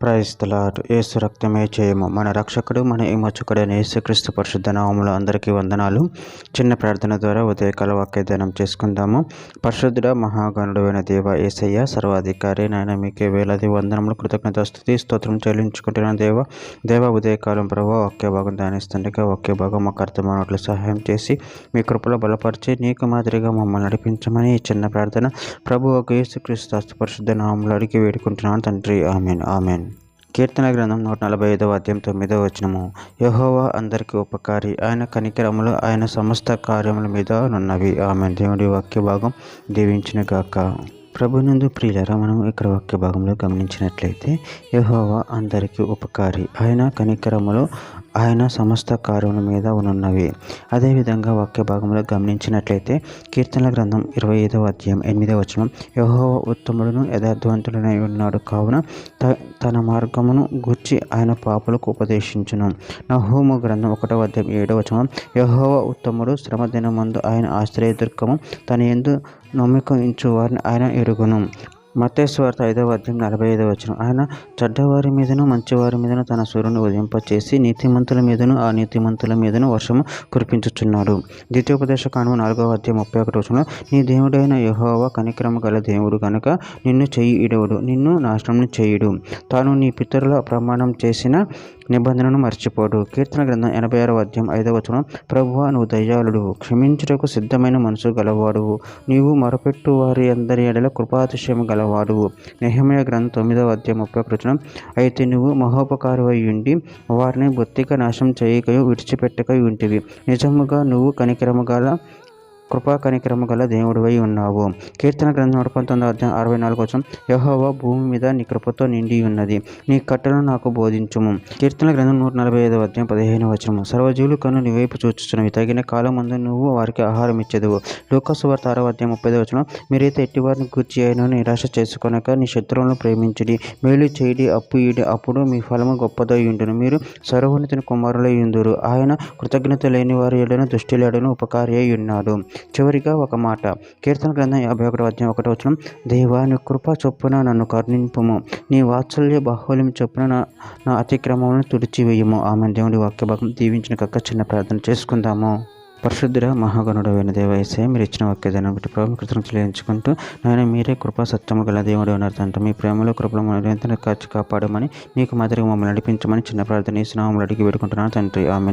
Praise the lord. యేసు రక్తమే జయము. మన రక్షకుడు మన విమోచకుడైన యేసుక్రీస్తు పరిశుద్ధ నామములో అందరికీ వందనాలు. చిన్న ప్రార్థన ద్వారా ఉదయకాల వాక్యధ్యానం చేసుకుందాము. పరిశుద్ధుడ మహాగణుడైన దేవ యేసయ్య సర్వాధికారి నాయన మీకే వేలాది వందనములు కృతజ్ఞత స్తుతి స్తోత్రం చెల్లించుకుంటున్నాను దేవ ఉదయకాలం ప్రభావ వాక్య భాగం ధ్యానిస్తుండగా వాక్య భాగం మాకు అర్థమైనట్లు సహాయం చేసి మీ కృపలో బలపరిచి నీకు మాదిరిగా మమ్మల్ని నడిపించమని ఈ చిన్న ప్రార్థన ప్రభు ఒక యేసుక్రీస్తు పరిశుద్ధ నామములో అడిగి వేడుకుంటున్నాను తండ్రి. Amen amen. కీర్తన గ్రంథం 145 అధ్యాయం 9వ వచనము. యెహోవా అందరికీ ఉపకారి, ఆయన కనికరములు ఆయన సమస్త కార్యముల మీద నున్నవి. ఆమెన్. దేవుడి వాక్య భాగం దీవించిన గాక. ప్రభునందు ప్రియులారా, మనం ఇక్కడ వాక్య భాగంలో గమనించినట్లయితే యెహోవా అందరికీ ఉపకారి, ఆయన కనికరములు ఆయన సమస్త కార్యముల మీద ఉన్నవి. అదేవిధంగా వాక్య భాగంలో గమనించినట్లయితే కీర్తనల గ్రంథం 25వ అధ్యాయం 8వ వచనం. యెహోవా ఉత్తముడును యథార్థవంతుడనై ఉన్నాడు కావున తన మార్గమును గూర్చి ఆయన పాపులకు ఉపదేశించును. నహూము గ్రంథం 1వ అధ్యాయం 7వ వచనం. యెహోవా ఉత్తముడు, శ్రమ దినమందు ఆయన ఆశ్రయదుర్గము, తన యందు నమ్మిక ఉంచు వారిని ఆయన ఎరుగును. మత్తయి సువార్త 5వ అధ్యాయం 45వ వచనం. ఆయన చెడ్డవారి మీదను మంచివారి మీదను తన సూర్యుని ఉదయింపచేసి నీతిమంతుల మీదను నీతిమంతుల మీదను వర్షము కురిపించుచున్నాడు. ద్వితీయోపదేశ కాండము 4వ అధ్యాయం 31వ వచనంలో, నీ దేవుడైన యెహోవా కనికరము గల దేవుడు గనుక నిన్ను చెయ్యి ఇడవడు, నిన్ను నాశనం చేయుడు. తాను నీ పితరుల ప్రమాణం చేసిన నిబంధనను మర్చిపోడు. కీర్తన గ్రంథం 86వ అధ్యాయం 5వ వచనం. ప్రభువా, నువ్వు దయాళుడు, క్షమించుటకు సిద్ధమైన మనసు గలవాడువు, నీవు మొరపెట్టు వారి అందరి ఎడల కృపాతిశయము గలవాడువు. నెహెమీయా గ్రంథం 9వ అధ్యాయం 31వ వచనం. అయితే నువ్వు మహోపకారివై ఉండి వారిని బొత్తిగా నాశనం చేయకయు విడిచిపెట్టకయు ఉంటివి. నిజముగా నువ్వు కనికరము గల కృపా కనికరము గల దేవుడివై ఉన్నావు. కీర్తన గ్రంథం 119వ అధ్యాయం 64వ వచనం. యెహోవా భూమి మీద నీ కృపతో నిండి ఉన్నది, నీ కట్టలను నాకు బోధించుము. కీర్తన గ్రంథం 145వ అధ్యాయం 15వ వచనం. సర్వజీవులు కన్ను నీ వైపు చూచుచున్నవి, తగిన కాలం ముందు నువ్వు వారికి ఆహారం ఇచ్చేదవు. లూకా సువార్త 6వ అధ్యాయం 30వ వచనం. మీరైతే ఎట్టివారిని గూర్చి అయినా నిరాశ చేసుకొనక నీ శత్రువులను ప్రేమించుడి, మేలు చేయుడి, అప్పు ఇడి, అప్పుడు మీ ఫలము గొప్పదై ఉండును, మీరు సర్వోన్నతుని కుమారులై ఉందురు. ఆయన కృతజ్ఞత లేని వారి ఎడను దుష్టులేడను ఉపకారి అయి ఉన్నాడు. చివరిగా ఒక మాట. కీర్తన గ్రంథం 51వ అధ్యాయం 1వ వచనం. దేవా, నీ కృప చొప్పున నన్ను కరుణింపుము, నీ వాత్సల్య బాహుల్యం చొప్పున నా అతిక్రమములను తుడిచివేయము. ఆమె. దేవుడి వాక్య భాగం దీవించిన కక్క చిన్న ప్రార్థన చేసుకుందాము. పరిశుద్ధుడ మహాగణుడైన దేవ యేసయ్య, మీరు ఇచ్చిన వాక్యదాన్ని బట్టి ప్రభు కృతజ్ఞతలు చెల్లించుకుంటూ నాయన మీరే కృపా సత్యము గల దేవుడు ఉన్నారు తండ్రి. మీ ప్రేమలో కృపలో నిరంతరం కాచి కాపాడమని నీకు మాదిరిగా మమ్మల్ని నడిపించమని చిన్న ప్రార్థన ఈ నామములో అడిగి వేడుకుంటున్నాను తండ్రి. ఆమెన్